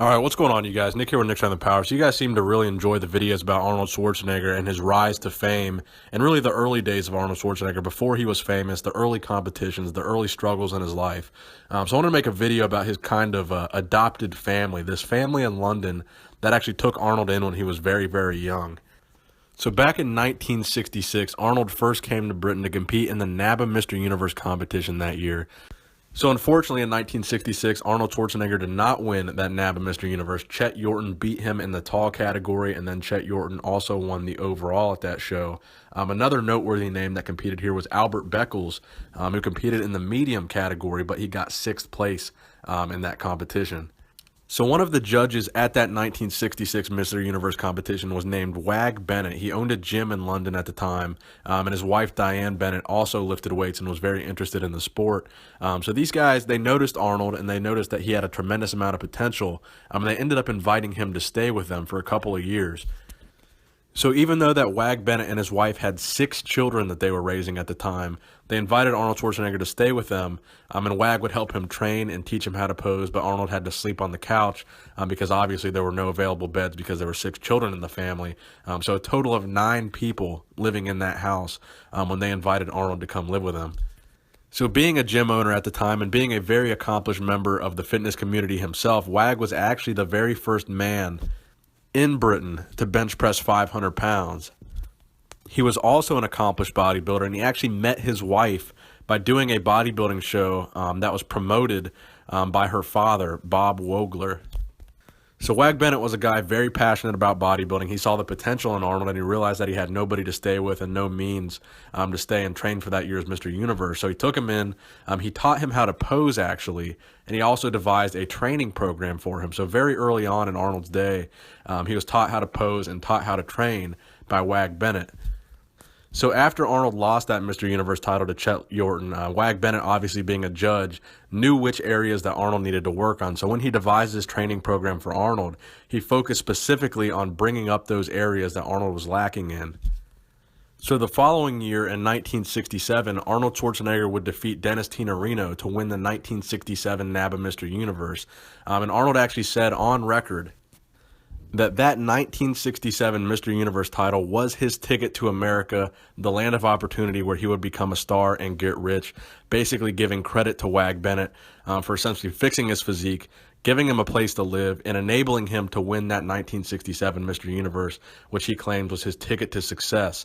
All right, what's going on, you guys? Nick here with Nick's Strength and Power. So you guys seem to really enjoy the videos about Arnold Schwarzenegger and his rise to fame, and really the early days of Arnold Schwarzenegger before he was famous, the early competitions, the early struggles in his life. So I want to make a video about his kind of adopted family, this family in London that actually took Arnold in when he was very, very young. So back in 1966, Arnold first came to Britain to compete in the NABBA Mr. Universe competition that year. So unfortunately, in 1966, Arnold Schwarzenegger did not win that NABBA Mr. Universe. Chet Yorton beat him in the tall category, and then Chet Yorton also won the overall at that show. Another noteworthy name that competed here was Albert Beckles, who competed in the medium category, but he got sixth place in that competition. So one of the judges at that 1966 Mr. Universe competition was named Wag Bennet. He owned a gym in London at the time, and his wife Diane Bennett also lifted weights and was very interested in the sport. So these guys, they noticed Arnold, and they noticed that he had a tremendous amount of potential, and they ended up inviting him to stay with them for a couple of years. So even though that Wag Bennet and his wife had 6 children that they were raising at the time, they invited Arnold Schwarzenegger to stay with them, and Wag would help him train and teach him how to pose, but Arnold had to sleep on the couch because obviously there were no available beds because there were 6 children in the family. So a total of 9 people living in that house when they invited Arnold to come live with them. So being a gym owner at the time and being a very accomplished member of the fitness community himself, Wag was actually the very first man in Britain to bench press 500 pounds. He was also an accomplished bodybuilder, and he actually met his wife by doing a bodybuilding show that was promoted by her father, Bob Wogler. So Wag Bennet was a guy very passionate about bodybuilding. He saw the potential in Arnold, and he realized that he had nobody to stay with and no means to stay and train for that year's Mr. Universe. So he took him in. He taught him how to pose, actually, and he also devised a training program for him. So very early on in Arnold's day, he was taught how to pose and taught how to train by Wag Bennet. So after Arnold lost that Mr. Universe title to Chet Yorton, Wag Bennet, obviously being a judge, knew which areas that Arnold needed to work on. So when he devised his training program for Arnold, he focused specifically on bringing up those areas that Arnold was lacking in. So the following year, in 1967, Arnold Schwarzenegger would defeat Dennis Tinerino to win the 1967 NABBA Mr. Universe. And Arnold actually said on record that 1967 Mr. Universe title was his ticket to America, the land of opportunity where he would become a star and get rich, basically giving credit to Wag Bennet for essentially fixing his physique, giving him a place to live, and enabling him to win that 1967 Mr. Universe, which he claimed was his ticket to success.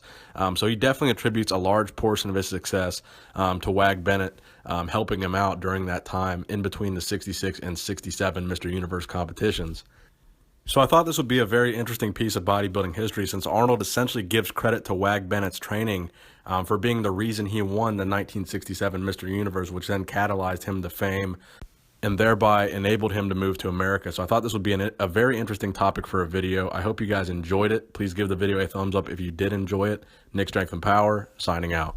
So he definitely attributes a large portion of his success to Wag Bennet helping him out during that time in between the 66 and 67 Mr. Universe competitions. So I thought this would be a very interesting piece of bodybuilding history, since Arnold essentially gives credit to Wag Bennett's training for being the reason he won the 1967 Mr. Universe, which then catalyzed him to fame and thereby enabled him to move to America. So I thought this would be a very interesting topic for a video. I hope you guys enjoyed it. Please give the video a thumbs up if you did enjoy it. Nick Strength and Power, signing out.